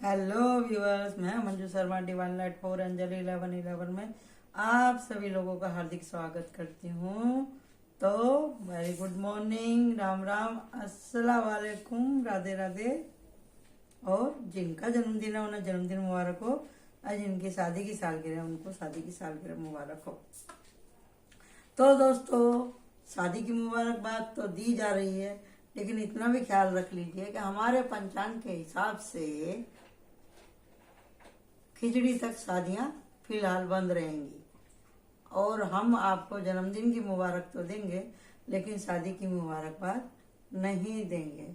Hello viewers, मैं Manju Sharma divine light for Anjali 1111 में आप सभी लोगों का हार्दिक स्वागत करती हूँ। तो very good morning, Ram Ram, अस्सलाम वालेकुम, राधे राधे। और जिनका जन्मदिन है उन्हें जन्मदिन मुबारक हो, और जिनकी शादी की सालगिरह है उनको शादी की सालगिरह मुबारक हो। तो दोस्तों, शादी की मुबारकबाद तो दी जा रही है, लेकिन इतना भी ख्याल रख लीजिए कि हमारे पंचांग के हिसाब से खिचड़ी तक शादियां फिलहाल बंद रहेंगी। और हम आपको जन्मदिन की मुबारक तो देंगे, लेकिन शादी की मुबारकबाद नहीं देंगे।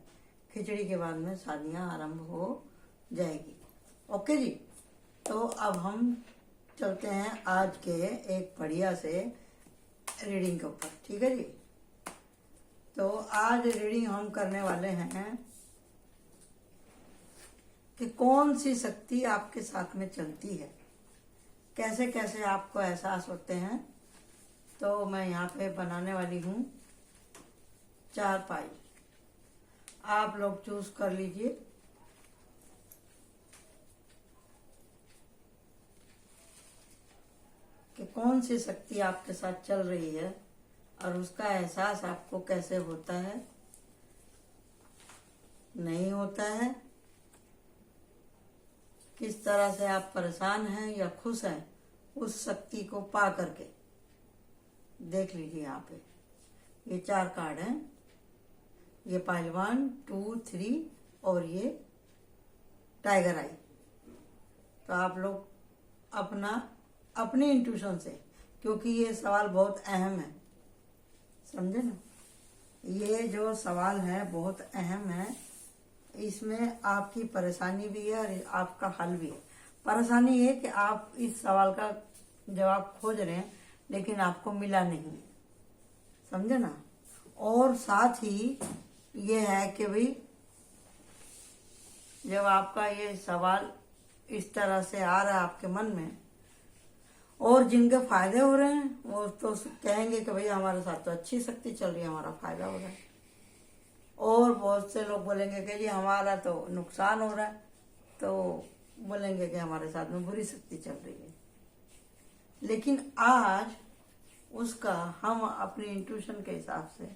खिचड़ी के बाद में शादियां आरंभ हो जाएगी। ओके जी। तो अब हम चलते हैं आज के एक बढ़िया से रीडिंग के ऊपर। ठीक है जी। तो आज रीडिंग हम करने वाले हैं कि कौन सी शक्ति आपके साथ में चलती है, कैसे कैसे आपको एहसास होते हैं। तो मैं यहाँ पे बनाने वाली हूँ 4 पाई। आप लोग चूज कर लीजिए कि कौन सी शक्ति आपके साथ चल रही है और उसका एहसास आपको कैसे होता है, नहीं होता है, किस तरह से आप परेशान हैं या खुश हैं उस शक्ति को पा करके। देख लीजिए यहाँ पे ये 4 कार्ड हैं। ये पाइल 1, 2, 3 और ये टाइगर आई। तो आप लोग अपनी इंट्यूशन से, क्योंकि ये सवाल बहुत अहम है, समझे ना। ये जो सवाल है बहुत अहम है। इसमें आपकी परेशानी भी है और आपका हल भी है। परेशानी ये कि आप इस सवाल का जवाब खोज रहे हैं लेकिन आपको मिला नहीं, समझे ना। और साथ ही ये है कि भाई जब आपका ये सवाल इस तरह से आ रहा है आपके मन में, और जिनके फायदे हो रहे हैं वो तो कहेंगे कि भाई हमारे साथ तो अच्छी शक्ति चल रही है, हमारा फायदा हो रहा है। और बहुत से लोग बोलेंगे कि जी हमारा तो नुकसान हो रहा है, तो बोलेंगे कि हमारे साथ में बुरी शक्ति चल रही है। लेकिन आज उसका हम अपनी इंट्यूशन के हिसाब से,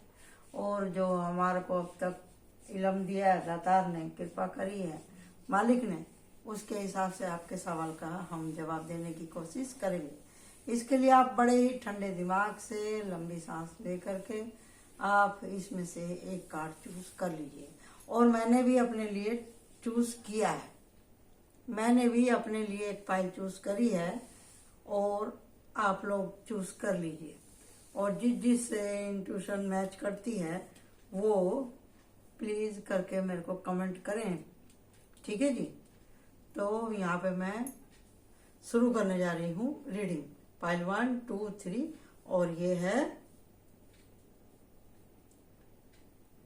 और जो हमारे को अब तक इल्म दिया है, दातार ने कृपा करी है, मालिक ने, उसके हिसाब से आपके सवाल का हम जवाब देने की कोशिश करेंगे। इसके लिए आप बड़े ही ठंडे दिमाग से लंबी सांस लेकर के आप इसमें से एक कार्ड चूज कर लीजिए। और मैंने भी अपने लिए चूज किया है, मैंने भी अपने लिए एक फाइल चूज करी है, और आप लोग चूज कर लीजिए। और जिस इंट्यूशन मैच करती है वो प्लीज करके मेरे को कमेंट करें। ठीक है जी। तो यहाँ पे मैं शुरू करने जा रही हूँ रीडिंग। फाइल 1, 2, 3 और ये है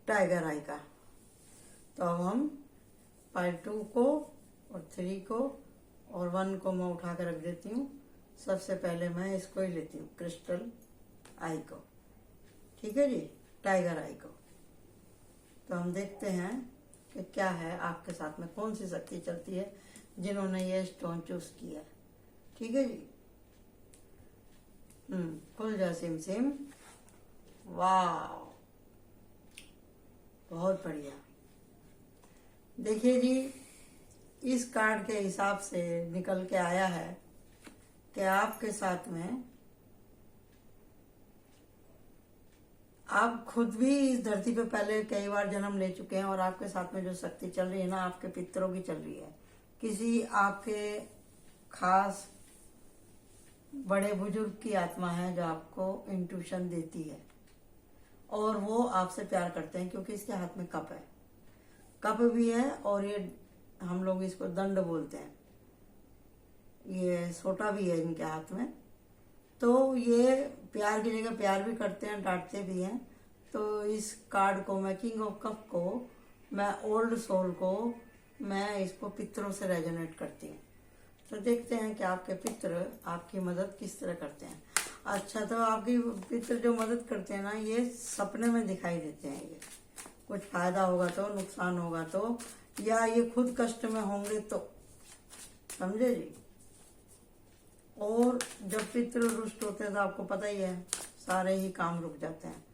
टाइगर आई का। तो अब हम फाइल 2 को और 3 को और 1 को मैं उठा कर रख देती हूँ। सबसे पहले मैं इसको ही लेती हूँ, क्रिस्टल आई को। ठीक है जी, टाइगर आई को। तो हम देखते हैं कि क्या है आपके साथ में, कौन सी शक्ति चलती है जिन्होंने ये स्टोन चूज किया। ठीक है जी। खुल जा सिम सिम। वाह, बहुत बढ़िया। देखिए जी, इस कार्ड के हिसाब से निकल के आया है कि आपके साथ में आप खुद भी इस धरती पे पहले कई बार जन्म ले चुके हैं, और आपके साथ में जो शक्ति चल रही है ना, आपके पितरों की चल रही है। किसी आपके खास बड़े बुजुर्ग की आत्मा है जो आपको इंट्यूशन देती है, और वो आपसे प्यार करते हैं, क्योंकि इसके हाथ में कप है, कप भी है, और ये हम लोग इसको दंड बोलते हैं। ये सोटा भी है इनके हाथ में। तो ये प्यार की जगह प्यार भी करते हैं, डांटते भी हैं। तो इस कार्ड को मैं, किंग ऑफ कप को मैं, ओल्ड सोल को मैं, इसको पितरों से रेजोनेट करती हूँ। तो देखते हैं कि आपके पितर आपकी मदद किस तरह करते हैं। अच्छा, तो आपकी पितर जो मदद करते हैं ना, ये सपने में दिखाई देते हैं। ये कुछ फायदा होगा तो, नुकसान होगा तो, या ये खुद कष्ट में होंगे तो समझे जी। और जब पितृ रुष्ट होते हैं तो आपको पता ही है, सारे ही काम रुक जाते हैं।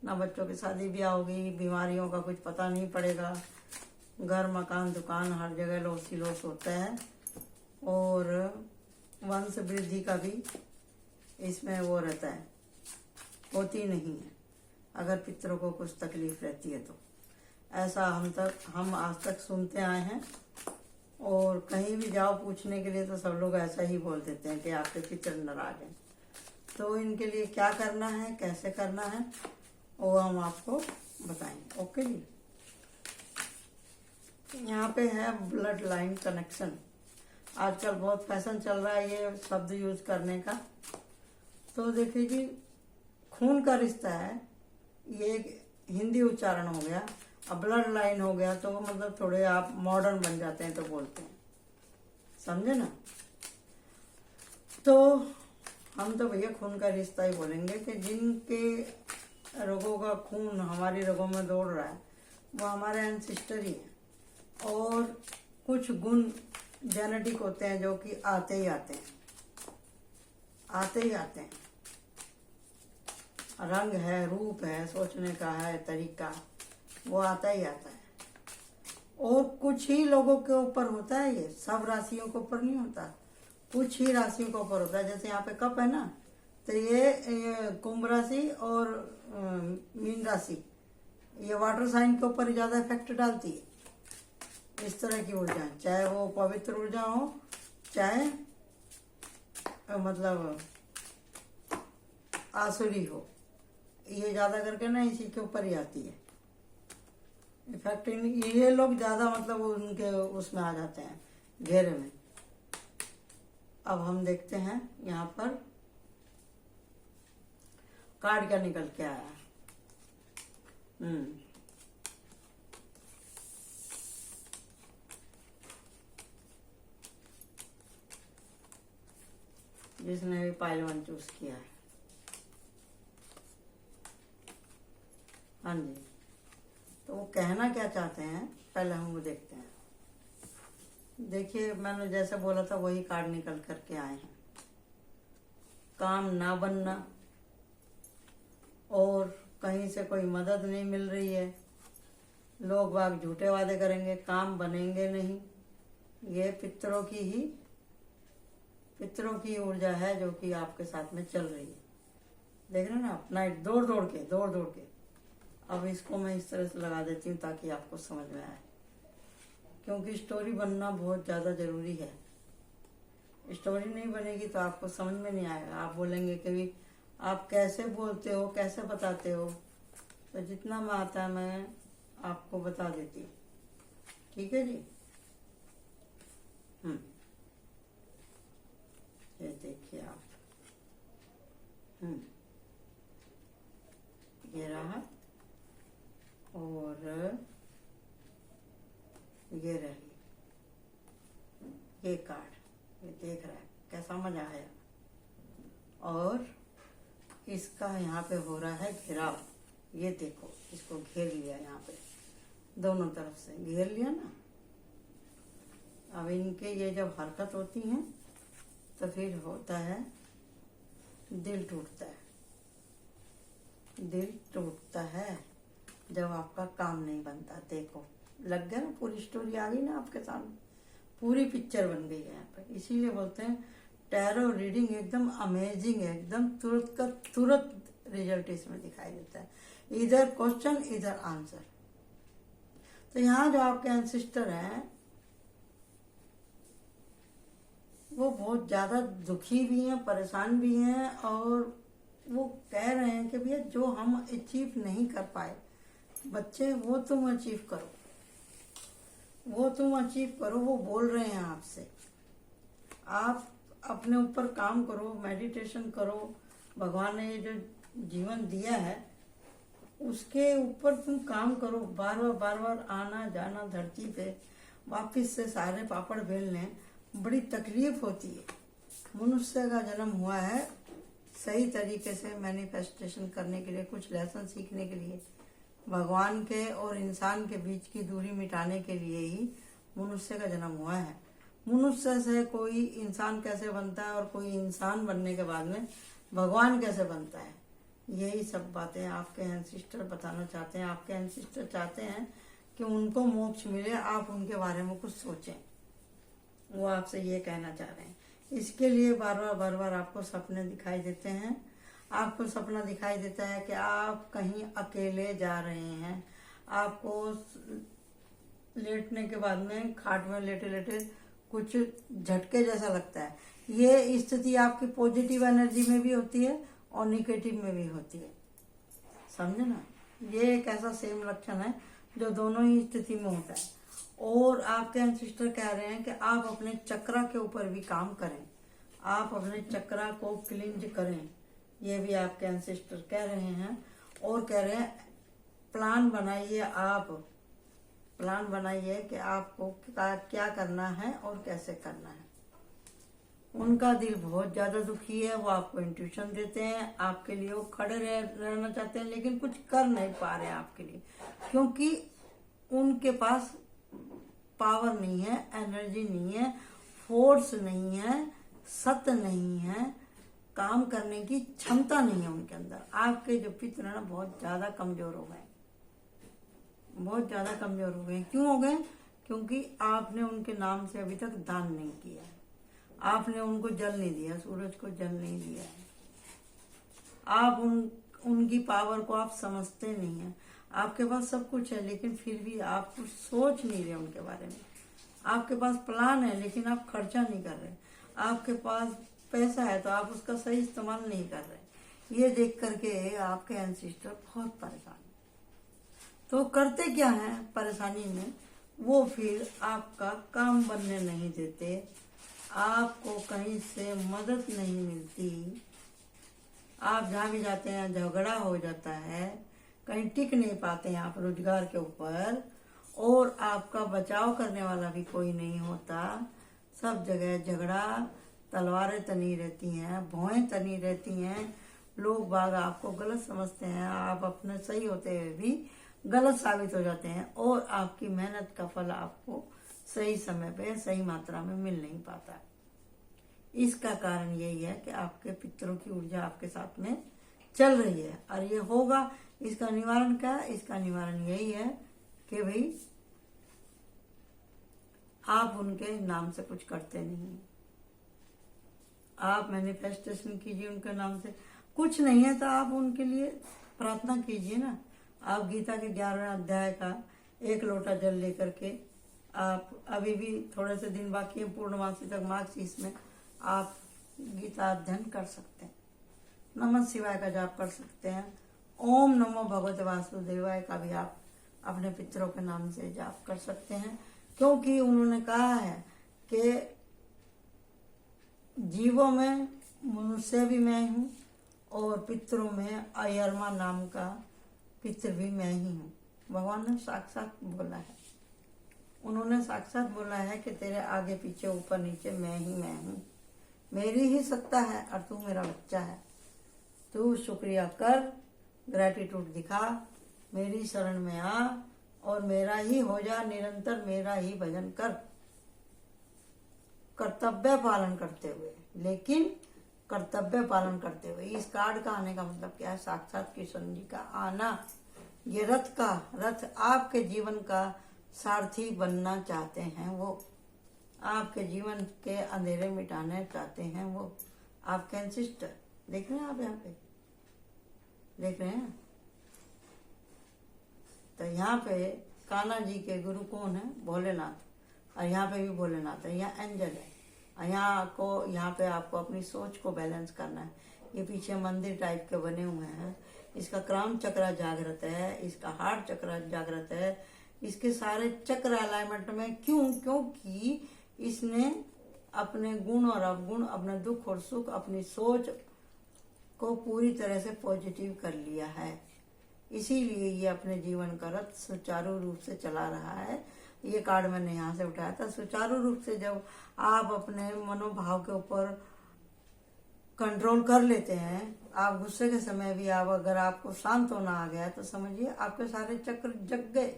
ना बच्चों की शादी ब्याह होगी, बीमारियों का कुछ पता नहीं पड़ेगा, घर मकान दुकान हर जगह लॉस ही लॉस होता है। और वंश वृद्धि का भी इसमें वो रहता है, होती नहीं है अगर पितरों को कुछ तकलीफ रहती है तो। ऐसा हम आज तक सुनते आए हैं। और कहीं भी जाओ पूछने के लिए तो सब लोग ऐसा ही बोल देते हैं कि आपके पितर नाराज हैं। तो इनके लिए क्या करना है, कैसे करना है, वो हम आपको बताएंगे। ओके जी। यहाँ पे है ब्लड लाइन कनेक्शन। आजकल बहुत फैशन चल रहा है ये शब्द यूज करने का। तो देखिए जी, खून का रिश्ता है, ये एक हिंदी उच्चारण हो गया। अब ब्लड लाइन हो गया तो मतलब थोड़े आप मॉडर्न बन जाते हैं तो बोलते हैं, समझे ना। तो हम तो भैया खून का रिश्ता ही बोलेंगे कि जिनके रोगों का खून हमारी रगों में दौड़ रहा है वो हमारे एंसेस्टर ही हैं। और कुछ गुण जेनेटिक होते हैं जो कि आते ही आते हैं, आते ही आते हैं। रंग है, रूप है, सोचने का है तरीका, वो आता ही आता है। और कुछ ही लोगों के ऊपर होता है, ये सब राशियों के ऊपर नहीं होता, कुछ ही राशियों के ऊपर होता है। जैसे यहाँ पे कप है ना, तो ये कुंभ राशि और मीन राशि ये वाटर साइन के ऊपर ज्यादा इफेक्ट डालती है। इस तरह की ऊर्जा, चाहे वो पवित्र ऊर्जा हो, चाहे मतलब आसुरी हो, ये ज्यादा करके ना इसी के ऊपर ही आती है इफेक्ट। ये लोग ज्यादा मतलब उनके उसमें आ जाते हैं, घेरे में। अब हम देखते हैं यहाँ पर कार्ड क्या निकल के आया। जिसने भी पाइल 1 चूज किया है, हाँ जी। तो वो कहना क्या चाहते हैं पहले हम वो देखते हैं। देखिए, मैंने जैसे बोला था वही कार्ड निकल करके आए हैं। काम ना बनना, और कहीं से कोई मदद नहीं मिल रही है, लोग बाग झूठे वादे करेंगे, काम बनेंगे नहीं। ये पितरों की ऊर्जा है जो कि आपके साथ में चल रही है। देख रहे हैं ना, अपना दौड़ दौड़ के। अब इसको मैं इस तरह से लगा देती हूँ ताकि आपको समझ में आए, क्योंकि स्टोरी बनना बहुत ज़्यादा ज़रूरी है। स्टोरी नहीं बनेगी तो आपको समझ में नहीं आएगा। आप बोलेंगे कि भी आप कैसे बोलते हो, कैसे बताते हो। तो जितना मैं आता है मैं आपको बता देती हूँ, ठीक है जी। ये देखिए आप, ये रहा और ये रही, ये कार्ड, ये देख रहा है कैसा मजा आया। और इसका यहाँ पे हो रहा है घेराव, ये देखो, इसको घेर लिया यहाँ पे, दोनों तरफ से घेर लिया ना। अब इनके ये जब हरकत होती है तो फिर होता है दिल टूटता है। दिल टूटता है जब आपका काम नहीं बनता। देखो, लग गया ना, पूरी स्टोरी आ गई ना आपके सामने, पूरी पिक्चर बन गई है यहाँ पर। इसीलिए बोलते हैं टैरो रीडिंग एकदम अमेजिंग है, एकदम तुरंत का तुरंत रिजल्ट इसमें दिखाई देता है। इधर क्वेश्चन, इधर आंसर। तो यहाँ जो आपके एंसेस्टर हैं वो बहुत ज्यादा दुखी भी हैं, परेशान भी हैं, और वो कह रहे हैं कि भैया जो हम अचीव नहीं कर पाए बच्चे, वो तुम अचीव करो, वो तुम अचीव करो। वो बोल रहे हैं आपसे, आप अपने ऊपर काम करो, मेडिटेशन करो। भगवान ने ये जो जीवन दिया है उसके ऊपर तुम काम करो। बार बार आना जाना धरती पे वापिस से सारे पापड़ बेलने, बड़ी तकलीफ होती है। मनुष्य का जन्म हुआ है सही तरीके से मैनिफेस्टेशन करने के लिए, कुछ लेसन सीखने के लिए, भगवान के और इंसान के बीच की दूरी मिटाने के लिए ही मनुष्य का जन्म हुआ है। मनुष्य से कोई इंसान कैसे बनता है और कोई इंसान बनने के बाद में भगवान कैसे बनता है, यही सब बातें आपके एंसिस्टर बताना चाहते हैं। आपके एंसिस्टर चाहते हैं कि उनको मोक्ष मिले, आप उनके बारे में कुछ सोचें, वो आपसे ये कहना चाह रहे हैं। इसके लिए बार बार आपको सपने दिखाई देते हैं। आपको सपना दिखाई देता है कि आप कहीं अकेले जा रहे हैं, आपको लेटने के बाद में खाट में लेटे लेटे कुछ झटके जैसा लगता है। ये स्थिति आपकी पॉजिटिव एनर्जी में भी होती है और निगेटिव में भी होती है, समझे ना। ये एक ऐसा सेम लक्षण है जो दोनों ही स्थिति में होता है। और आपके एंसिस्टर कह रहे हैं कि आप अपने चक्रा के ऊपर भी काम करें, आप अपने चक्रा को क्लींज करें, ये भी आपके एंसिस्टर कह रहे हैं। और कह रहे हैं प्लान बनाइए, आप प्लान बनाइए कि आपको क्या करना है और कैसे करना है। उनका दिल बहुत ज्यादा दुखी है, वो आपको इंट्यूशन देते हैं, आपके लिए वो खड़े रहना चाहते हैं, लेकिन कुछ कर नहीं पा रहे हैं आपके लिए, क्योंकि उनके पास पावर नहीं है, एनर्जी नहीं है, फोर्स नहीं है, सत्य नहीं है, काम करने की क्षमता नहीं है उनके अंदर। आपके जो पितर है ना बहुत ज्यादा कमजोर हो गए, बहुत ज्यादा कमजोर हो गए। क्यों हो गए? क्योंकि आपने उनके नाम से अभी तक दान नहीं किया, आपने उनको जल नहीं दिया, सूरज को जल नहीं दिया है। आप उनकी पावर को आप समझते नहीं है। आपके पास सब कुछ है लेकिन फिर भी आप कुछ सोच नहीं रहे उनके बारे में। आपके पास प्लान है लेकिन आप खर्चा नहीं कर रहे। आपके पास पैसा है तो आप उसका सही इस्तेमाल नहीं कर रहे। ये देख करके आपके एंसिस्टर बहुत परेशान। तो करते क्या है परेशानी में, वो फिर आपका काम बनने नहीं देते, आपको कहीं से मदद नहीं मिलती, आप जहाँ भी जाते हैं झगड़ा हो जाता है, कहीं टिक नहीं पाते हैं आप रोजगार के ऊपर, और आपका बचाव करने वाला भी कोई नहीं होता। सब जगह झगड़ा, तलवारें तनी रहती हैं, भौएं तनी रहती हैं, लोग बाग आपको गलत समझते हैं, आप अपने सही होते हुए भी गलत साबित हो जाते हैं, और आपकी मेहनत का फल आपको सही समय पे सही मात्रा में मिल नहीं पाता। इसका कारण यही है कि आपके पितरों की ऊर्जा आपके साथ में चल रही है, और ये होगा। इसका निवारण क्या है? इसका निवारण यही है कि भाई आप उनके नाम से कुछ करते नहीं, आप मैनिफेस्टेशन कीजिए उनके नाम से। कुछ नहीं है तो आप उनके लिए प्रार्थना कीजिए ना। आप गीता के 11वें अध्याय का 1 लोटा जल लेकर के, आप अभी भी थोड़े से दिन बाकी है पूर्णमासी तक, मार्गशीर्ष में आप गीता अध्ययन कर सकते हैं, नमः शिवाय का जाप कर सकते हैं, ओम नमो भगवते वासुदेवाय का भी आप अपने पितरों के नाम से जाप कर सकते हैं। क्योंकि उन्होंने कहा है कि जीवों में मनुष्य भी मैं हूँ और पितरों में अयरमा नाम का पितर भी मैं ही हूँ। भगवान ने साक्षात बोला है, उन्होंने साक्षात बोला है कि तेरे आगे पीछे ऊपर नीचे मैं ही मैं हूँ, मेरी ही सत्ता है और तू मेरा बच्चा है। तू शुक्रिया कर, ग्रेटिट्यूड दिखा, मेरी शरण में आ और मेरा ही हो जा, निरंतर मेरा ही भजन कर, कर्तव्य पालन करते हुए। लेकिन कर्तव्य पालन करते हुए, इस कार्ड का आने का मतलब क्या है? साक्षात कृष्ण जी का आना। ये रथ आपके जीवन का सारथी बनना चाहते हैं, वो आपके जीवन के अंधेरे मिटाने चाहते हैं, वो आपके एंसिस्टर। देख रहे हैं आप यहाँ पे, देख रहे हैं? तो यहाँ पे कान्हा जी के गुरु कौन है? भोलेनाथ। और यहाँ पे भी भोलेनाथ है, यहाँ एंजल है। और यहाँ पे आपको अपनी सोच को बैलेंस करना है। ये पीछे मंदिर टाइप के बने हुए हैं, इसका क्राउन चक्र जागृत है, इसका हार्ट चक्र जागृत है, इसके सारे चक्र अलाइनमेंट में। क्योंकि इसने अपने गुण और अवगुण, अपने दुख और सुख, अपनी सोच को पूरी तरह से पॉजिटिव कर लिया है। इसीलिए ये अपने जीवन का रथ सुचारू रूप से चला रहा है। ये कार्ड मैंने यहाँ से उठाया था। सुचारू रूप से जब आप अपने मनोभाव के ऊपर कंट्रोल कर लेते हैं, आप गुस्से के समय भी आप अगर आपको शांत होना आ गया तो समझिए आपके सारे चक्र जग गए,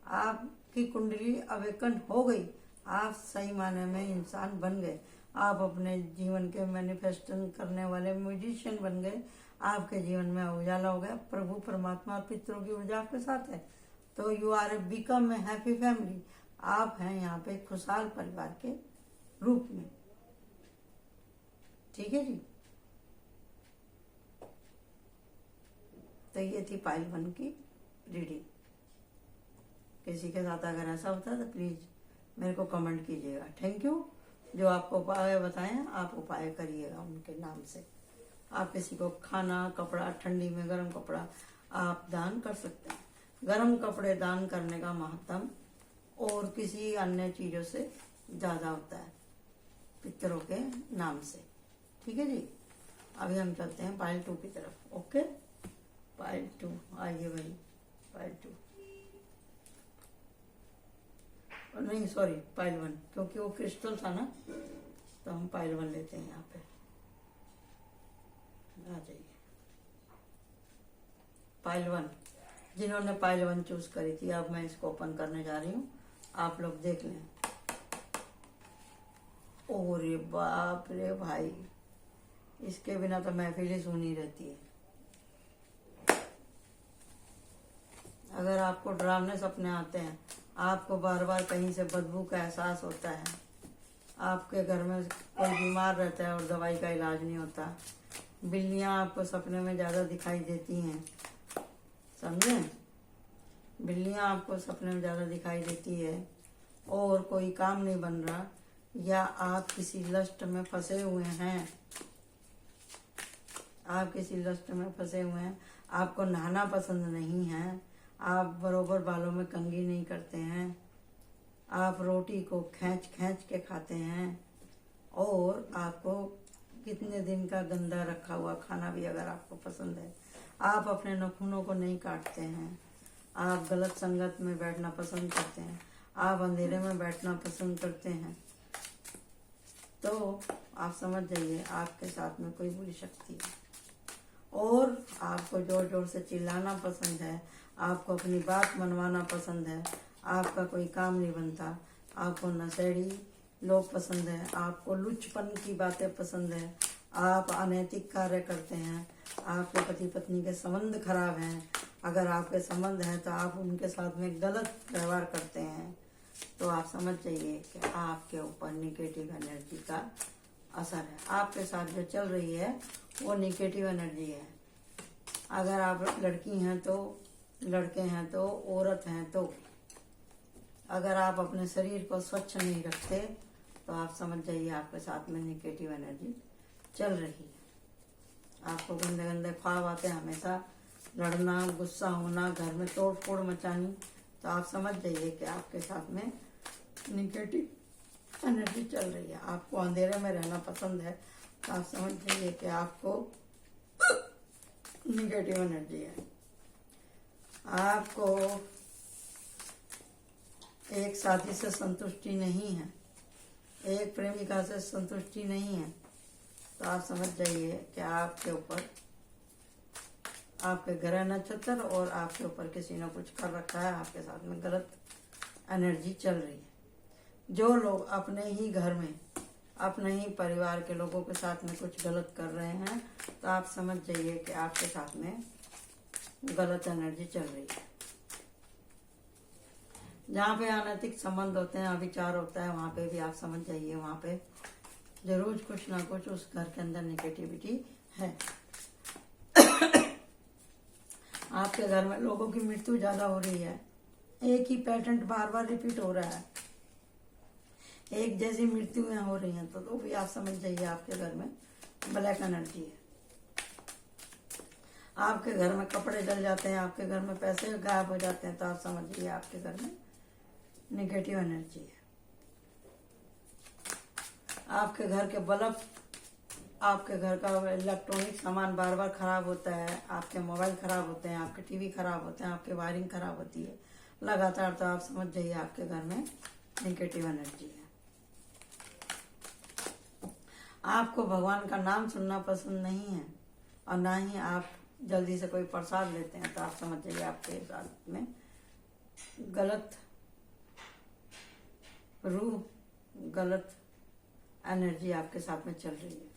आपकी कुंडली अवेकन हो गई। आप सही मायने में इंसान बन गए। आप अपने जीवन के मैनिफेस्टेशन करने वाले म्यूजिशियन बन गए। आपके जीवन में उजाला हो गया। प्रभु परमात्मा और पितरों की ऊर्जा आपके साथ है। तो you are a become a happy family. आप हैं यहाँ पे खुशहाल परिवार के रूप में। ठीक है जी। तो ये थी पाइल 1 की रीडिंग। किसी के साथ अगर ऐसा होता है तो प्लीज मेरे को कमेंट कीजिएगा। Thank you. जो आपको उपाय बताएं आप उपाय करिएगा उनके नाम से। आप किसी को खाना, कपड़ा, ठंडी में गर्म कपड़ा आप दान कर सकते हैं। गर्म कपड़े दान करने का महत्व और किसी अन्य चीजों से ज्यादा होता है पितरों के नाम से। ठीक है जी। अभी हम चलते हैं पाइल 2 की तरफ। ओके, पाइल 2 आइए भाई। पाइल 2 नहीं सॉरी पाइल 1, क्योंकि वो क्रिस्टल था ना, तो हम पाइल 1 लेते हैं। यहाँ पे आ जाइए। पाइल 1, जिन्होंने पाइल 1 चूज करी थी, अब मैं इसको ओपन करने जा रही हूँ। आप लोग देख लें। ओरे बाप रे भाई, इसके बिना तो महफिल ही सुनी रहती है। अगर आपको डरावने सपने आते हैं, आपको बार बार कहीं से बदबू का एहसास होता है, आपके घर में कोई बीमार रहता है और दवाई का इलाज नहीं होता, बिल्लियां आपको सपने में ज्यादा दिखाई देती हैं, समझे? बिल्लियां आपको सपने में ज्यादा दिखाई देती है और कोई काम नहीं बन रहा, या आप किसी लस्ट में फंसे हुए हैं, आप किसी लस्ट में फंसे हुए हैं, आपको नहाना पसंद नहीं है, आप बरोबर बालों में कंघी नहीं करते हैं, आप रोटी को खींच खींच के खाते हैं, और आपको कितने दिन का गंदा रखा हुआ खाना भी अगर आपको पसंद है, आप अपने नाखूनों को नहीं काटते हैं, आप गलत संगत में बैठना पसंद करते हैं, आप अंधेरे में बैठना पसंद करते हैं, तो आप समझ जाइए आपके साथ में कोई बुरी शक्ति है। और आपको जोर जोर से चिल्लाना पसंद है, आपको अपनी बात मनवाना पसंद है, आपका कोई काम नहीं बनता, आपको नशेड़ी लोग पसंद है, आपको लुच्चपन की बातें पसंद है, आप अनैतिक कार्य करते हैं, आपके पति पत्नी के संबंध खराब हैं, अगर आपके संबंध हैं तो आप उनके साथ में गलत व्यवहार करते हैं, तो आप समझ जाइए कि आपके ऊपर निगेटिव एनर्जी का असर है। आपके साथ जो चल रही है वो निगेटिव एनर्जी है। अगर आप लड़की हैं तो, लड़के हैं तो, औरत हैं तो, अगर आप अपने शरीर को स्वच्छ नहीं रखते तो आप समझ जाइए आपके साथ में निगेटिव एनर्जी चल रही है। आपको गंदे गंदे ख्वाब आते हैं, हमेशा लड़ना, गुस्सा होना, घर में तोड़ फोड़ मचानी, तो आप समझ जाइए कि आपके साथ में निगेटिव एनर्जी चल रही है। आपको अंधेरे में रहना पसंद है तो आप समझ जाइए कि आपको निगेटिव एनर्जी है। आपको एक साथी से संतुष्टि नहीं है, एक प्रेमिका से संतुष्टि नहीं है, तो आप समझ जाइए कि आपके ऊपर, आपके ग्रह नक्षत्र और आपके ऊपर किसी ने कुछ कर रखा है, आपके साथ में गलत एनर्जी चल रही है। जो लोग अपने ही घर में, अपने ही परिवार के लोगों के साथ में कुछ गलत कर रहे हैं, तो आप समझ जाइए कि आपके साथ में गलत एनर्जी चल रही है। जहाँ पे अनैतिक संबंध होते हैं, अविचार होता है, वहां पे भी आप समझ जाइए वहां पे जरूर कुछ ना कुछ उस घर के अंदर नेगेटिविटी है। आपके घर में लोगों की मृत्यु ज्यादा हो रही है, एक ही पैटर्न बार बार रिपीट हो रहा है, एक जैसी मृत्युएं हो रही हैं, तो भी आप समझ जाइए आपके घर में ब्लैक एनर्जी है। आपके घर में कपड़े जल जाते हैं, आपके घर में पैसे गायब हो जाते हैं, तो आप समझिए आपके घर में नेगेटिव एनर्जी है। आपके घर के बल्ब, आपके घर का इलेक्ट्रॉनिक सामान बार बार खराब होता है, आपके मोबाइल खराब होते हैं, आपके टीवी खराब होते हैं, आपकी वायरिंग खराब होती है लगातार, तो आप समझ जाइए आपके घर में नेगेटिव एनर्जी है। आपको भगवान का नाम सुनना पसंद नहीं है और ना ही आप जल्दी से कोई प्रसाद लेते हैं, तो आप समझ जाइए आपके साथ में गलत रूह गलत एनर्जी आपके साथ में चल रही है।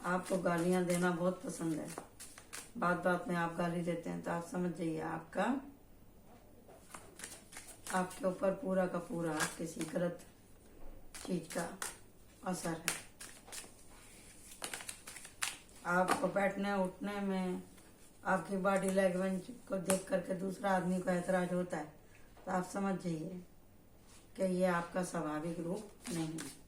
आपको गालियां देना बहुत पसंद है, बात बात में आप गाली देते हैं, तो आप समझ जाइए आपके ऊपर पूरा का पूरा किसी गलत चीज का असर है। आपको बैठने उठने में आपकी बॉडी लैंग्वेज को देख करके दूसरा आदमी को ऐतराज होता है, तो आप समझ जाइए कि ये आपका स्वाभाविक रूप नहीं है।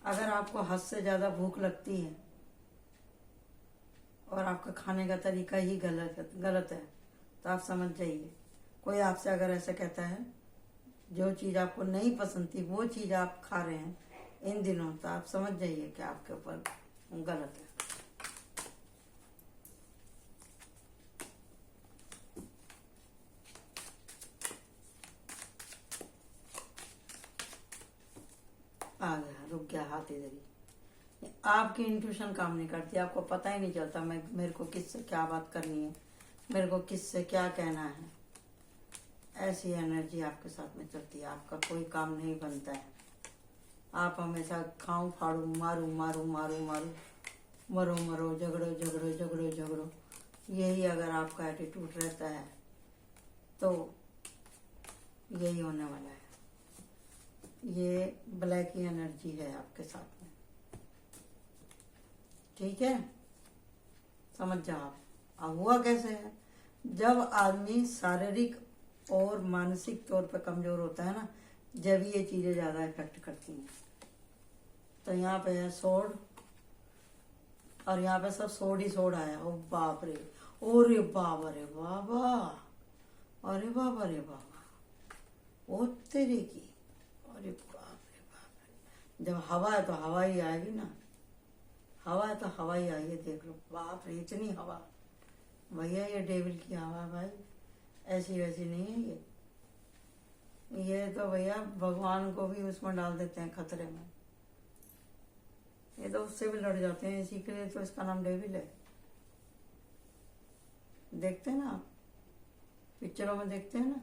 अगर आपको हद से ज्यादा भूख लगती है और आपका खाने का तरीका ही गलत है, तो आप समझ जाइए, कोई आपसे अगर ऐसा कहता है जो चीज आपको नहीं पसंद थी वो चीज आप खा रहे हैं इन दिनों, तो आप समझ जाइए कि आपके ऊपर गलत है। आ गया, रुक गया हाथ इधर ही। आपकी इंट्यूशन काम नहीं करती, आपको पता ही नहीं चलता मेरे को किससे क्या बात करनी है, मेरे को किससे क्या कहना है। ऐसी एनर्जी आपके साथ में चलती है, आपका कोई काम नहीं बनता है। आप हमेशा खाऊं फाड़ू, मारू मारू मारू मारू, मरो मरो, झगड़ो झगड़ो झगड़ो झगड़ो, यही अगर आपका एटीट्यूड रहता है तो यही होने वाला है। ये ब्लैक की एनर्जी है आपके साथ में, ठीक है, समझ जाओ आप। अब हुआ कैसे है, जब आदमी शारीरिक और मानसिक तौर पर कमजोर होता है ना, जब ये चीजें ज्यादा इफेक्ट करती हैं। तो यहाँ पे है सोड, और यहाँ पे सब सोड ही सोड आया। ओ बाप रे, ओ रे बाबा रे बाबा, अरे बाबा रे बाबा, ओ तेरे की, अरे बाप रे बाप रे। जब हवा है तो हवा ही आएगी ना, हवा है तो हवा ही आएगी। देख लो, बाप रे इतनी हवा, भैया ये डेविल की हवा है भाई, ऐसी वैसी नहीं है ये तो भैया भगवान को भी उसमें डाल देते हैं खतरे में। ये तो उससे भी लड़ जाते हैं, इसी के लिए तो इसका नाम डेविल है। देखते हैं ना आप, पिक्चरों में देखते हैं ना,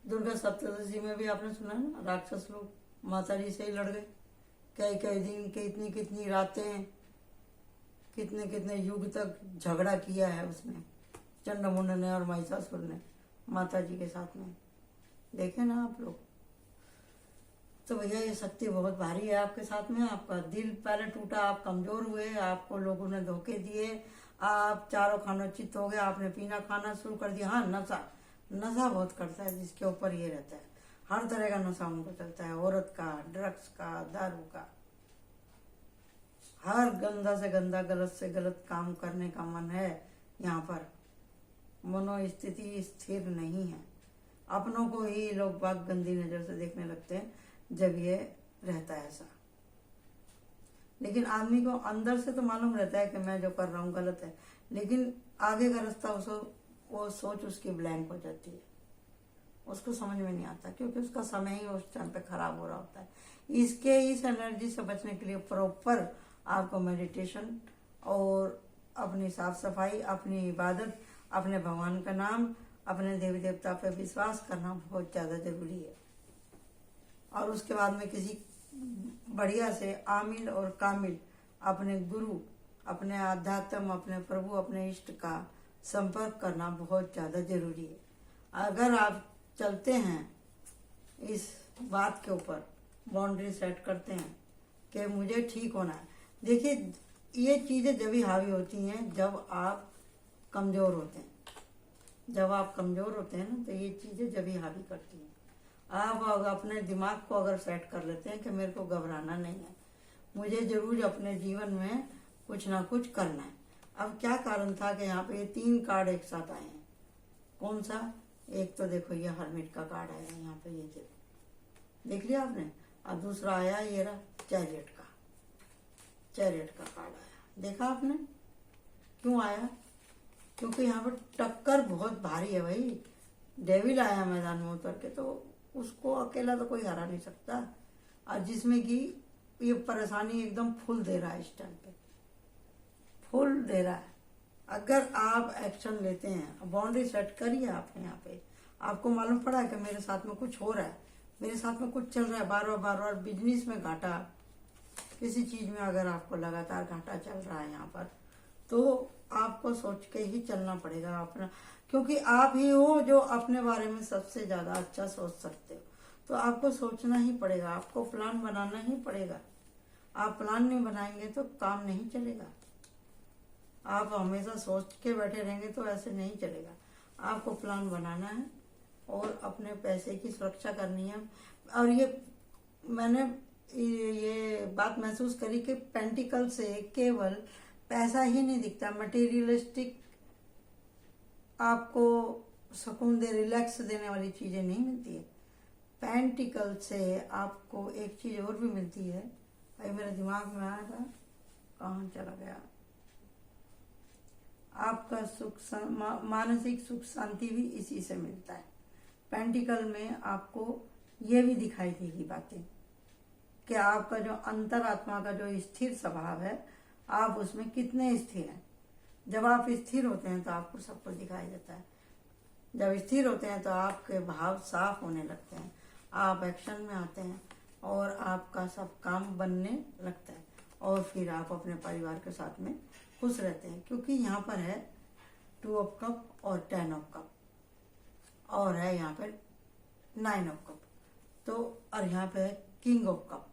दुर्गा सप्तशती में भी आपने सुना है ना, राक्षस लोग माता जी से ही लड़ गए, कई कई दिन, कितनी कितनी रातें, कितने कितने युग तक झगड़ा किया है उसने, चंडमुंड ने और महिषासुर ने माता जी के साथ में। देखे ना आप लोग। तो भैया ये शक्ति बहुत भारी है आपके साथ में। आपका दिल पहले टूटा, आप कमजोर हुए, आपको लोगों ने धोखे दिए, आप चारों खानोचित हो गए, आपने पीना खाना शुरू कर दिया। हाँ, नशा बहुत करता है जिसके ऊपर ये रहता है, हर तरह का नशा उनको चलता है, औरत का, ड्रग्स का, दारू का, हर गंदा से गंदा, गलत से गलत काम करने का मन है। यहाँ पर मनोस्थिति स्थिर नहीं है, अपनों को ही लोग बाग गंदी नजर से देखने लगते हैं जब ये रहता है ऐसा। लेकिन आदमी को अंदर से तो मालूम रहता है कि मैं जो कर रहा हूँ गलत है, लेकिन आगे का रास्ता वो सोच उसकी ब्लैंक हो जाती है, उसको समझ में नहीं आता, क्योंकि उसका समय ही उस टाइम पे खराब हो रहा होता है। इस एनर्जी से बचने के लिए प्रॉपर आपको मेडिटेशन और अपनी साफ सफाई, अपनी इबादत, अपने भगवान का नाम, अपने देवी देवता पे विश्वास करना बहुत ज्यादा जरूरी है। और उसके बाद में किसी बढ़िया से आमिल और कामिल अपने गुरु, अपने आध्यात्म, अपने प्रभु, अपने इष्ट का संपर्क करना बहुत ज्यादा जरूरी है। अगर आप चलते हैं इस बात के ऊपर, बाउंड्री सेट करते हैं कि मुझे ठीक होना है। देखिए, ये चीजें जब ही हावी होती हैं जब आप कमजोर होते हैं। जब आप कमजोर होते हैं ना, तो ये चीजें जब ही हावी करती हैं। आप अगर अपने दिमाग को अगर सेट कर लेते हैं कि मेरे को घबराना नहीं है, मुझे जरूर अपने जीवन में कुछ ना कुछ करना है। अब क्या कारण था कि यहाँ पे ये 3 कार्ड एक साथ आए हैं। कौन सा? एक तो देखो ये हर्मिट का कार्ड आया है यहाँ पे, ये देखो, देख लिया आपने। और दूसरा आया ये रहा चैरियट का कार्ड आया, देखा आपने। क्यों आया? क्योंकि यहाँ पर टक्कर बहुत भारी है भाई। डेविल आया मैदान में उतर के, तो उसको अकेला तो कोई हरा नहीं सकता। और जिसमें कि ये परेशानी एकदम फुल दे रहा है, इस टाइम पे फुल दे रहा है। अगर आप एक्शन लेते हैं, बाउंड्री सेट करिए आप यहाँ पे, आपको मालूम पड़ा है कि मेरे साथ में कुछ हो रहा है, मेरे साथ में कुछ चल रहा है, बार बार बिजनेस में घाटा, किसी चीज में अगर आपको लगातार घाटा चल रहा है यहाँ पर, तो आपको सोच के ही चलना पड़ेगा अपना, क्योंकि आप ही हो जो अपने बारे में सबसे ज्यादा अच्छा सोच सकते हो। तो आपको सोचना ही पड़ेगा, आपको प्लान बनाना ही पड़ेगा। आप प्लान नहीं बनाएंगे तो काम नहीं चलेगा। आप हमेशा सोच के बैठे रहेंगे तो ऐसे नहीं चलेगा। आपको प्लान बनाना है और अपने पैसे की सुरक्षा करनी है। और ये मैंने ये बात महसूस करी कि पेंटिकल से केवल पैसा ही नहीं दिखता, मटेरियलिस्टिक आपको सुकून दे, रिलैक्स देने वाली चीजें नहीं मिलती है। पेंटिकल से आपको एक चीज और भी मिलती है, भाई मेरे दिमाग में आया था, कहाँ चला गया, आपका मानसिक सुख शांति भी इसी से मिलता है। पेंटिकल में आपको ये भी दिखाई देगी बातें कि आपका जो अंतरात्मा का जो स्थिर स्वभाव है, आप उसमें कितने स्थिर हैं। जब आप स्थिर होते हैं तो आपको सब कुछ दिखाई देता है। जब स्थिर होते हैं तो आपके भाव साफ होने लगते हैं, आप एक्शन में आते हैं और आपका सब काम बनने लगता है, और फिर आप अपने परिवार के साथ में खुश रहते हैं। क्योंकि यहाँ पर है 2 ऑफ कप और 10 ऑफ कप, और है यहाँ पर 9 ऑफ कप, तो और यहाँ पे है किंग ऑफ कप।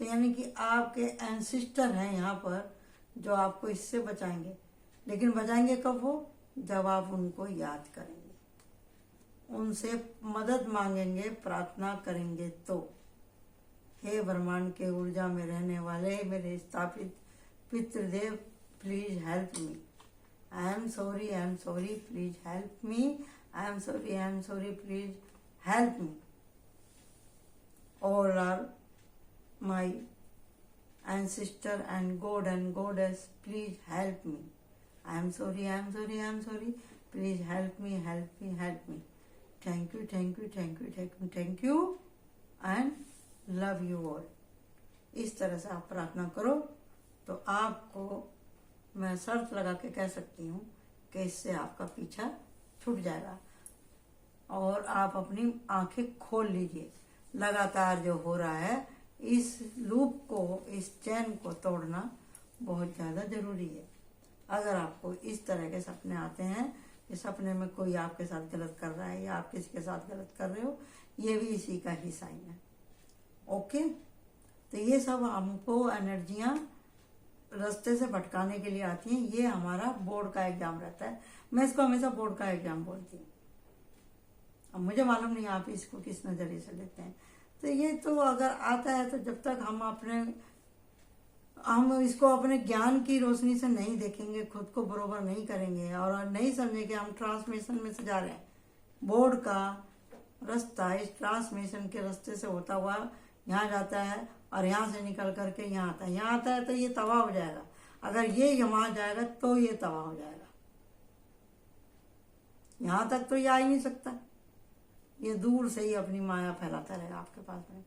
तो यानी कि आपके एंसिस्टर हैं यहाँ पर जो आपको इससे बचाएंगे। लेकिन बचाएंगे कब वो, जब आप उनको याद करेंगे, उनसे मदद मांगेंगे, प्रार्थना करेंगे। तो हे ब्रह्मांड के ऊर्जा में रहने वाले मेरे स्थापित पितृदेव, please help me, I am sorry, please help me, I am sorry, please help me. All are my ancestor and God and goddess, please help me. I am sorry, please help me. Thank you and love you all. इस तरह से आप प्रार्थना करो तो आपको मैं शर्त लगा के कह सकती हूँ कि इससे आपका पीछा छूट जाएगा और आप अपनी आंखें खोल लीजिए। लगातार जो हो रहा है, इस लूप को, इस चैन को तोड़ना बहुत ज़्यादा ज़रूरी है। अगर आपको इस तरह के सपने आते हैं कि सपने में कोई आपके साथ गलत कर रहा है या आप किसी के साथ गलत कर रहे हो, ये भी इसी का ही साइन है। ओके, तो ये सब हमको एनर्जियाँ रास्ते से भटकाने के लिए आती हैं। ये हमारा बोर्ड का एग्जाम रहता है, मैं इसको हमेशा बोर्ड का एग्जाम बोलती हूँ। अब मुझे मालूम नहीं आप इसको किस नज़रिए से लेते हैं। तो ये तो अगर आता है तो जब तक हम इसको अपने ज्ञान की रोशनी से नहीं देखेंगे, खुद को बरोबर नहीं करेंगे और नहीं समझेंगे हम ट्रांसमिशन में से जा रहे हैं। बोर्ड का रास्ता इस ट्रांसमिशन के रास्ते से होता हुआ यहाँ जाता है और यहाँ से निकल करके यहाँ आता है। यहाँ आता है तो ये तबाह हो जाएगा, अगर ये यहाँ जाएगा तो ये तबाह हो जाएगा। यहाँ तक तो ये आ ही नहीं सकता, ये दूर से ही अपनी माया फैलाता रहेगा आपके पास में।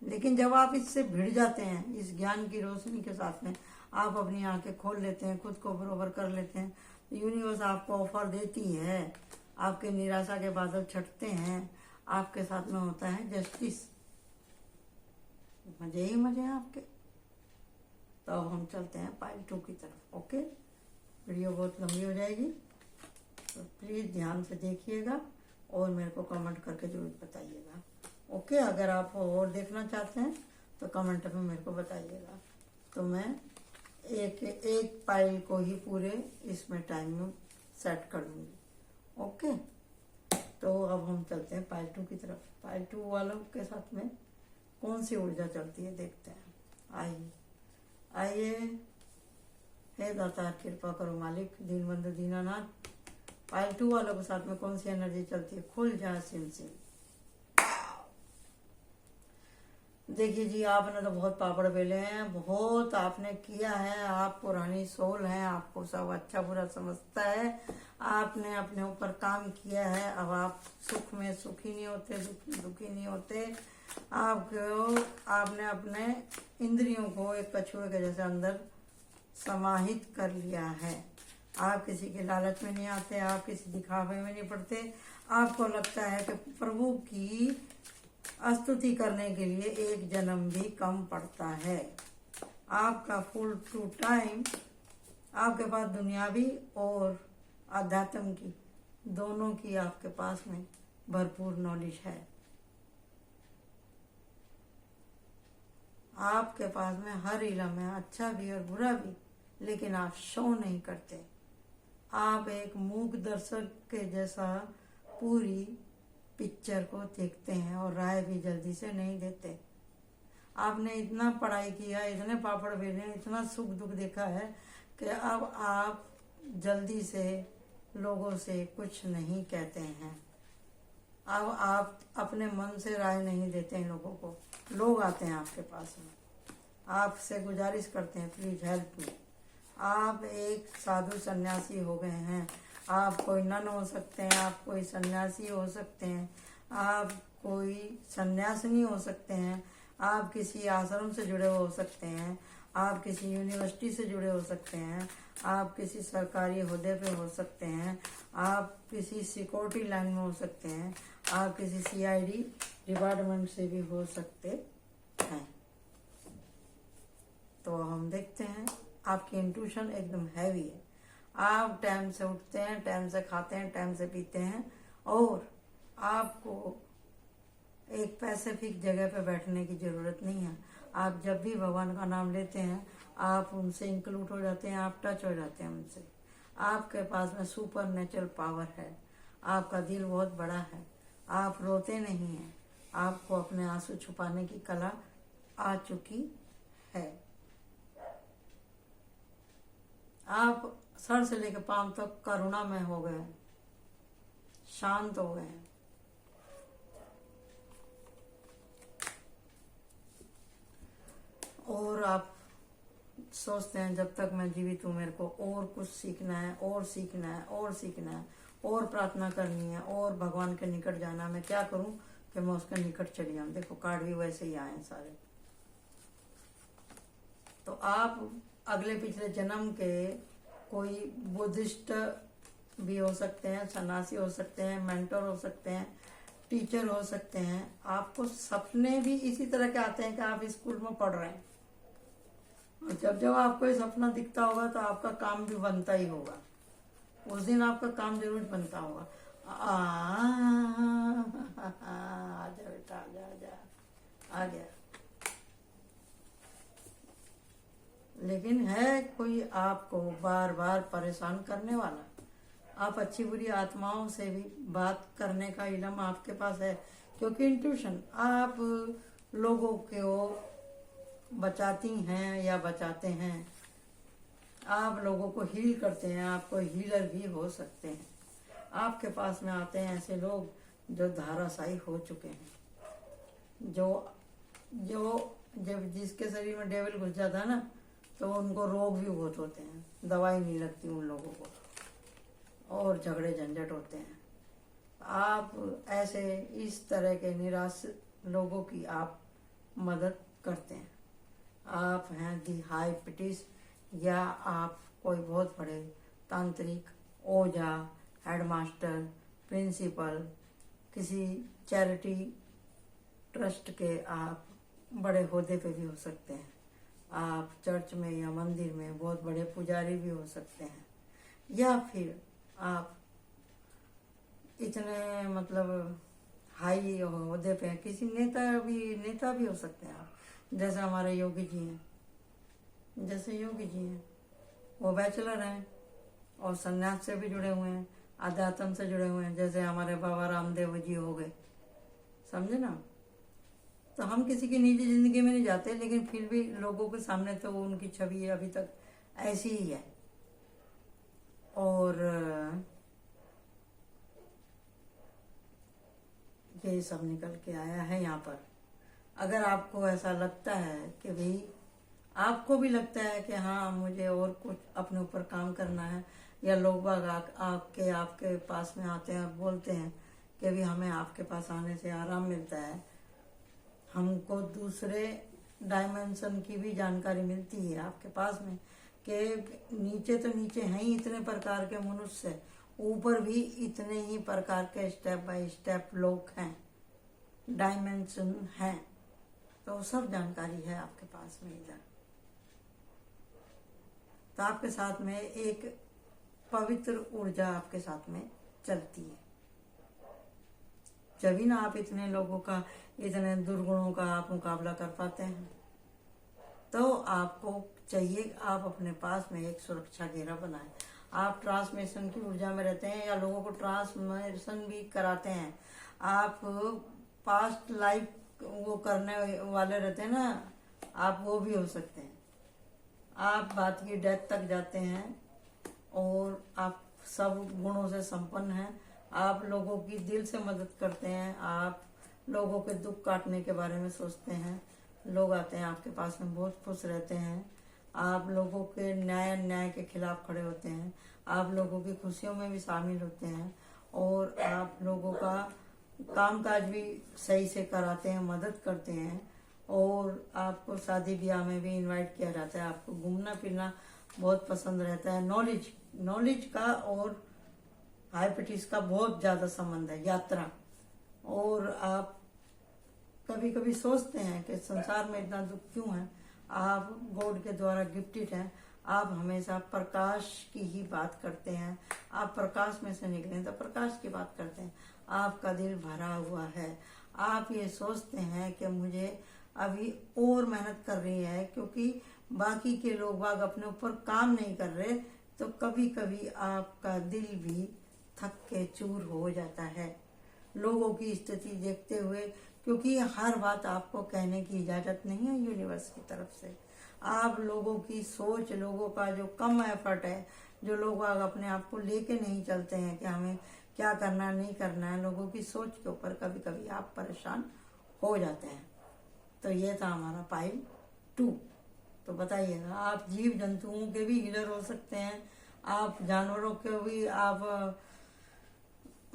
लेकिन जब आप इससे भिड़ जाते हैं, इस ज्ञान की रोशनी के साथ में आप अपनी आंखें खोल लेते हैं, खुद को बरोबर कर लेते हैं, तो यूनिवर्स आपको ऑफर देती है, आपके निराशा के बादल छटते हैं, आपके साथ में होता है जस्टिस। मजे ही मजे हैं आपके। तो अब हम चलते हैं पार्ट 2 की तरफ। ओके, वीडियो बहुत लंबी हो जाएगी, तो प्लीज़ ध्यान से देखिएगा और मेरे को कमेंट करके जरूर बताइएगा। ओके, अगर आप और देखना चाहते हैं तो कमेंट में मेरे को बताइएगा, तो मैं एक फाइल को ही पूरे इसमें टाइम में सेट कर दूँगी। ओके, तो अब हम चलते हैं पार्ट 2 की तरफ। पार्ट 2 वालों के साथ में कौन सी ऊर्जा चलती है देखते हैं। आइए हे दाता, कृपा करो मालिक, दीनबंधु दीनानाथ। पार्ट 2 वालों के साथ में कौन सी एनर्जी चलती है, खुल जा सिम। देखिए जी, आपने तो बहुत पापड़ बेले हैं, बहुत आपने किया है, आप पुरानी सोल हैं, आपको सब अच्छा बुरा समझता है, आपने अपने ऊपर काम किया है। अब आप सुख में सुखी नहीं होते, दुख में दुखी नहीं होते। आपने अपने इंद्रियों को एक कछुए के जैसे अंदर समाहित कर लिया है। आप किसी के लालच में नहीं आते, आप किसी दिखावे में नहीं पड़ते। आपको लगता है कि प्रभु की स्तुति करने के लिए एक जन्म भी कम पड़ता है। आपका फुल टू टाइम, आपके पास दुनियावी और आध्यात्म की दोनों की आपके पास में भरपूर नॉलेज है। आपके पास में हर इल्म है, अच्छा भी और बुरा भी, लेकिन आप शो नहीं करते। आप एक मूक दर्शक के जैसा पूरी पिक्चर को देखते हैं और राय भी जल्दी से नहीं देते। आपने इतना पढ़ाई किया, इतने पापड़ बेले, इतना सुख दुख देखा है कि अब आप जल्दी से लोगों से कुछ नहीं कहते हैं। अब आप अपने मन से राय नहीं देते हैं लोगों को। लोग आते हैं आपके पास में, आपसे गुजारिश करते हैं प्लीज हेल्प मी। आप एक साधु सन्यासी हो गए हैं। आप कोई नन हो सकते हैं, आप कोई सन्यासी हो सकते हैं, आप कोई सन्यासिनी हो सकते हैं, आप किसी आश्रम से जुड़े हो सकते हैं, आप किसी यूनिवर्सिटी से जुड़े हो सकते हैं, आप किसी सरकारी ओहदे पे हो सकते हैं, आप किसी सिक्योरिटी लाइन में हो सकते हैं, आप किसी CID डिपार्टमेंट से भी हो सकते हैं। तो हम देखते हैं आपकी इंट्यूशन एकदम हैवी है। आप टाइम से उठते हैं, टाइम से खाते हैं, टाइम से पीते हैं, और आपको एक पैसिफिक जगह पे बैठने की ज़रूरत नहीं है। आप जब भी भगवान का नाम लेते हैं, आप उनसे इंक्लूड हो जाते हैं, आप टच हो जाते हैं उनसे। आपके पास में सुपर नेचुरल पावर है। आपका दिल बहुत बड़ा है। आप रोते नहीं हैं। आपको अपने आंसू छुपाने की कला आ चुकी है। आप सर से लेकर पांव तक करुणा में हो गए, शांत हो गए। और आप सोचते हैं जब तक मैं जीवित हूँ मेरे को और कुछ सीखना है, और सीखना है, और सीखना है, और प्रार्थना करनी है, और भगवान के निकट जाना। मैं क्या करूं कि मैं उसके निकट चली आऊं। देखो कार्ड भी वैसे ही आए सारे। तो आप अगले पिछले जन्म के कोई बुद्धिस्ट भी हो सकते हैं, सन्यासी हो सकते हैं, मेंटर हो सकते हैं, टीचर हो सकते हैं। आपको सपने भी इसी तरह के आते हैं कि आप स्कूल में पढ़ रहे हैं, और जब जब आपको ये सपना दिखता होगा तो आपका काम भी बनता ही होगा। उस दिन आपका काम जरूर बनता होगा। आजा बेटा, आजा आजा, आ गया। लेकिन है कोई आपको बार बार परेशान करने वाला। आप अच्छी बुरी आत्माओं से भी बात करने का इल्म आपके पास है, क्योंकि इंट्यूशन आप लोगों को बचाती हैं या बचाते हैं। आप लोगों को हील करते हैं, आप कोई हीलर भी हो सकते हैं। आपके पास में आते हैं ऐसे लोग जो धाराशायी हो चुके हैं, जो जब जिसके शरीर में डेविल घुस जाता है ना, तो उनको रोग भी बहुत होते हैं, दवाई नहीं लगती उन लोगों को, और झगड़े झंझट होते हैं। आप ऐसे इस तरह के निराश लोगों की आप मदद करते हैं। आप हैं दी हाई पिटिस, या आप कोई बहुत बड़े तांत्रिक, ओझा, हेडमास्टर, प्रिंसिपल, किसी चैरिटी ट्रस्ट के आप बड़े ओहदे पे भी हो सकते हैं। आप चर्च में या मंदिर में बहुत बड़े पुजारी भी हो सकते हैं, या फिर आप इतने मतलब हाई ओहदे पे हैं, किसी नेता भी हो सकते हैं आप। जैसे हमारे योगी जी हैं, वो बैचलर हैं और संन्यास से भी जुड़े हुए हैं, आध्यात्म से जुड़े हुए हैं। जैसे हमारे बाबा रामदेव जी हो गए, समझे ना। तो हम किसी की निजी जिंदगी में नहीं जाते, लेकिन फिर भी लोगों के सामने तो उनकी छवि अभी तक ऐसी ही है। और ये सब निकल के आया है यहाँ पर। अगर आपको ऐसा लगता है कि भाई, आपको भी लगता है कि हाँ मुझे और कुछ अपने ऊपर काम करना है, या लोग बाग आपके पास में आते हैं और बोलते हैं कि भी हमें आपके पास आने से आराम मिलता है, हमको दूसरे डायमेंशन की भी जानकारी मिलती है आपके पास में, कि नीचे तो नीचे हैं ही इतने प्रकार के मनुष्य, ऊपर भी इतने ही प्रकार के स्टेप बाय स्टेप लोग हैं, डायमेंशन हैं। तो सब जानकारी है आपके पास में इधर। तो आपके साथ में एक पवित्र ऊर्जा आपके साथ में चलती है। जब भी ना आप इतने लोगों का, इतने दुर्गुणों का आप मुकाबला कर पाते हैं। तो आपको चाहिए आप अपने पास में एक सुरक्षा घेरा बनाएं। आप ट्रांसमिशन की ऊर्जा में रहते हैं या लोगों को ट्रांसमिशन भी कराते हैं। आप पास्ट लाइफ वो करने वाले रहते हैं ना, आप वो भी हो सकते हैं। आप बात की डेथ तक जाते हैं और आप सब गुणों से संपन्न हैं। आप लोगों की दिल से मदद करते हैं। आप लोगों के दुख काटने के बारे में सोचते हैं। लोग आते हैं आपके पास में बहुत खुश रहते हैं। आप लोगों के न्याय के खिलाफ खड़े होते हैं। आप लोगों की खुशियों में भी शामिल होते हैं और आप लोगों का कामकाज भी सही से कराते हैं, मदद करते हैं। और आपको शादी ब्याह में भी इनवाइट किया जाता है। आपको घूमना फिरना बहुत पसंद रहता है। नॉलेज का और हाइपैटिस का बहुत ज्यादा संबंध है, यात्रा। और आप कभी कभी सोचते हैं कि संसार में इतना दुख क्यों है। आप गॉड के द्वारा गिफ्टेड हैं। आप हमेशा प्रकाश की ही बात करते हैं। आप प्रकाश में से निकले तो प्रकाश की बात करते हैं। आपका दिल भरा हुआ है। आप ये सोचते हैं कि मुझे अभी और मेहनत कर रही है, क्योंकि बाकी के लोग बाग अपने ऊपर काम नहीं कर रहे। तो कभी कभी आपका दिल भी थक के चूर हो जाता है लोगों की स्थिति देखते हुए, क्योंकि हर बात आपको कहने की इजाजत नहीं है यूनिवर्स की तरफ से। आप लोगों की सोच, लोगों का जो कम एफर्ट है, जो लोग अपने आप को लेके नहीं चलते हैं कि हमें क्या करना नहीं करना है, लोगों की सोच के ऊपर कभी कभी आप परेशान हो जाते हैं। तो ये था हमारा पाइल 2। तो बताइएगा, आप जीव जंतुओं के भी हीलर हो सकते हैं। आप जानवरों के भी आप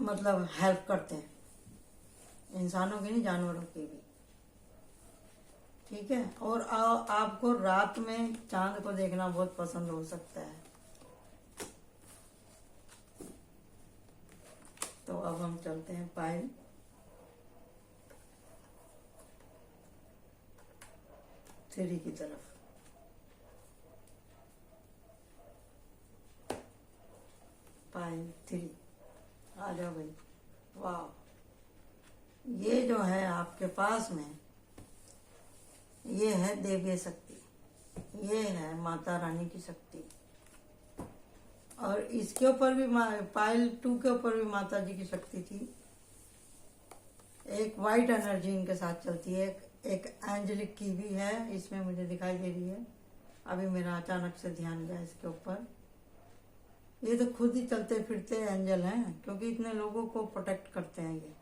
मतलब हेल्प करते हैं, इंसानों की नहीं, जानवरों की भी। ठीक है। और आपको रात में चांद को देखना बहुत पसंद हो सकता है। तो अब हम चलते हैं पाइल 3 की तरफ। पाइल 3 आ जाओ भाई। वाह, ये जो है आपके पास में, ये है देवीय शक्ति, ये है माता रानी की शक्ति। और इसके ऊपर भी पाइल 2 के ऊपर भी माता जी की शक्ति थी। एक वाइट एनर्जी इनके साथ चलती है, एक एंजलिक की भी है इसमें मुझे दिखाई दे रही है। अभी मेरा अचानक से ध्यान गया इसके ऊपर। ये तो खुद ही चलते फिरते एंजल हैं, क्योंकि इतने लोगों को प्रोटेक्ट करते हैं।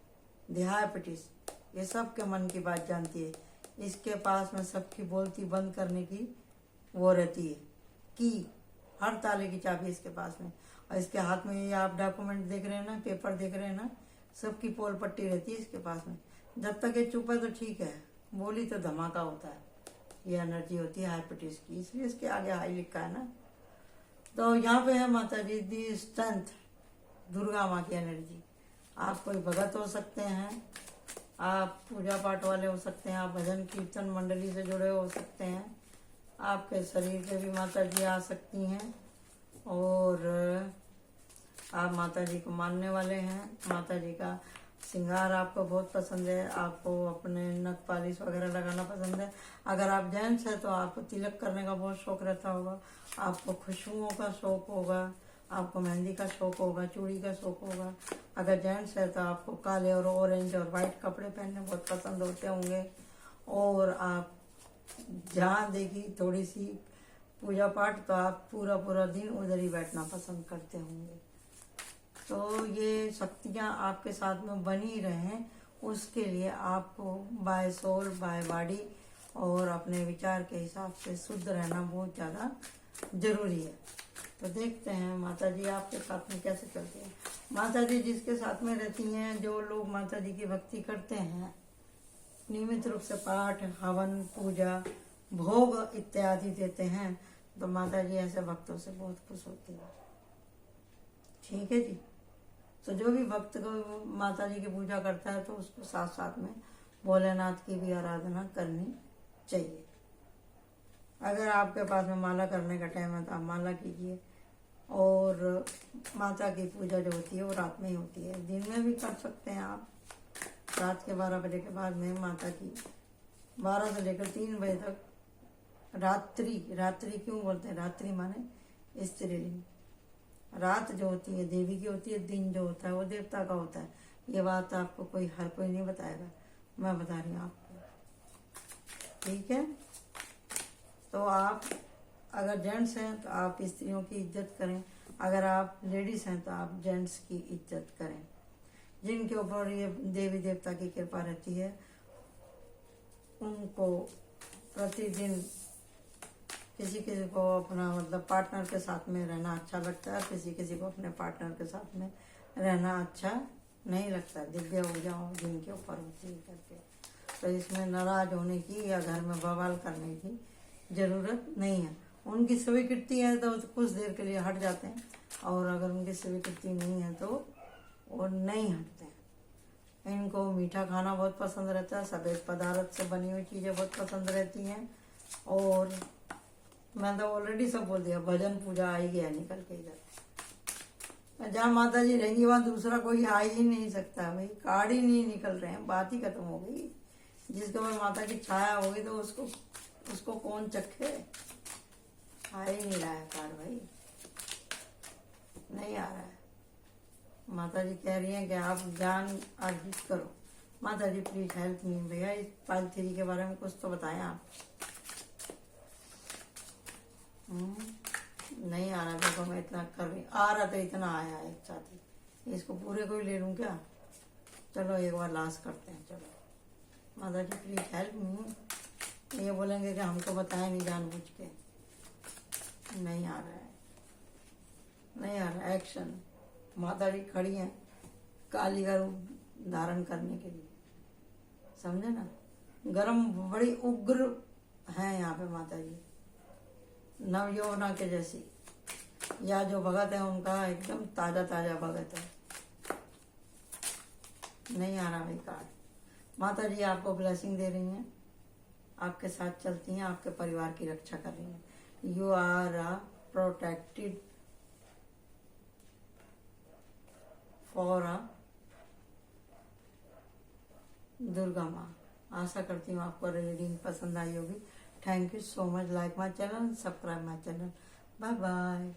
ये हाइपैटिस, ये सबके मन की बात जानती है। इसके पास में सबकी बोलती बंद करने की वो रहती है कि हर ताले की चाबी इसके पास में। और इसके हाथ में ये आप डॉक्यूमेंट देख रहे हैं ना, पेपर देख रहे हैं ना, सबकी पोल पट्टी रहती है इसके पास में। जब तक ये चुप है तो ठीक है, बोली तो धमाका होता है। ये एनर्जी होती है हाइपैटिस की, इसलिए इसके आगे हाई लिखा है ना। तो यहाँ पे है माता जी दी स्ट्रेंथ, दुर्गा माँ की एनर्जी। आप कोई भगत हो सकते हैं, आप पूजा पाठ वाले हो सकते हैं, आप भजन कीर्तन मंडली से जुड़े हो सकते हैं। आपके शरीर पे भी माता जी आ सकती हैं। और आप माता जी को मानने वाले हैं। माता जी का श्रृंगार आपको बहुत पसंद है। आपको अपने नख पालिश वगैरह लगाना पसंद है। अगर आप जेंट्स हैं तो आपको तिलक करने का बहुत शौक रहता होगा। आपको खुशबुओं का शौक होगा। आपको मेहंदी का शौक होगा, चूड़ी का शौक होगा। अगर जेंट्स है तो आपको काले और ऑरेंज और वाइट कपड़े पहनने बहुत पसंद होते होंगे। और आप जहाँ देखी थोड़ी सी पूजा पाठ, तो आप पूरा पूरा दिन उधर ही बैठना पसंद करते होंगे। तो ये शक्तियाँ आपके साथ में बनी रहें, उसके लिए आपको बाय सोल बाय बॉडी और अपने विचार के हिसाब से शुद्ध रहना बहुत ज़्यादा जरूरी है। तो देखते हैं माता जी आपके साथ में कैसे चलती हैं। माता जी जिसके साथ में रहती हैं, जो लोग माता जी की भक्ति करते हैं, नियमित रूप से पाठ, हवन, पूजा, भोग इत्यादि देते हैं, तो माता जी ऐसे भक्तों से बहुत खुश होती है। ठीक है जी। तो जो भी भक्त को माता जी की पूजा करता है तो उसको साथ साथ में भोलेनाथ की भी आराधना करनी चाहिए। अगर आपके पास में माला करने का टाइम है तो आप माला कीजिए। और माता की पूजा जो होती है वो रात में ही होती है, दिन में भी कर सकते हैं आप। रात के 12 बजे के बाद में माता की 12 से लेकर 3 बजे तक रात्रि क्यों बोलते हैं? रात्रि माने स्त्रीलिंग। रात जो होती है देवी की होती है, दिन जो होता है वो देवता का होता है। ये बात आपको हर कोई नहीं बताएगा, मैं बता रही हूँ आपको। ठीक है। तो आप अगर जेंट्स हैं तो आप स्त्रियों की इज्जत करें, अगर आप लेडीज हैं तो आप जेंट्स की इज्जत करें। जिनके ऊपर ये देवी देवता की कृपा रहती है उनको प्रतिदिन किसी किसी को अपना मतलब पार्टनर के साथ में रहना अच्छा लगता है, किसी किसी को अपने पार्टनर के साथ में रहना अच्छा नहीं लगता। दिव्य ऊर्जा जिनके ऊपर होती है करके, तो इसमें नाराज होने की या घर में बवाल करने की जरूरत नहीं है। उनकी स्वीकृति है तो कुछ देर के लिए हट जाते हैं, और अगर उनकी स्वीकृति नहीं है तो वो नहीं हटते हैं। इनको मीठा खाना बहुत पसंद रहता है, सफेद पदार्थ से बनी हुई चीज़ें बहुत पसंद रहती हैं। और मैं तो ऑलरेडी सब बोल दिया, भजन पूजा आई गया निकल के इधर। जहाँ माता जी रहेंगी वहाँ दूसरा कोई आ ही नहीं सकता भाई, कार्ड ही नहीं निकल रहे हैं, बात ही खत्म हो गई। जिसके ऊपर माता की छाया होगी तो उसको कौन चखे? आ ही नहीं रहा है कार्ड भाई, नहीं आ रहा है। माता जी कह रही हैं कि आप ज्ञान अर्जित करो। माता जी प्लीज हेल्प मी। भैया इस पाइल 3 के बारे में कुछ तो बताएं आप। नहीं आ रहा। देखो मैं इतना कर रही, आ रहा था इतना आया एक साथ ही, इसको पूरे को ही ले लूं क्या? चलो एक बार लास्ट करते हैं। चलो माता जी प्लीज हेल्प मी। ये बोलेंगे कि हमको बताया नहीं जानबूझ के। नहीं आ रहा है, नहीं आ रहा एक्शन। माता जी खड़ी हैं काली का रूप धारण करने के लिए, समझे ना? गरम बड़ी उग्र है यहाँ पे माता जी, नवयौवना के जैसी। या जो भगत है उनका एकदम ताजा ताजा भगत है। नहीं आ रहा भाई कार्ड। माता जी आपको ब्लेसिंग दे रही हैं, आपके साथ चलती हैं, आपके परिवार की रक्षा कर रही हैं। You are a protected for a Durga Maa. आशा करती हूँ आपको रीडिंग पसंद आई होगी। Thank you so much. Like my channel, subscribe my channel. Bye bye.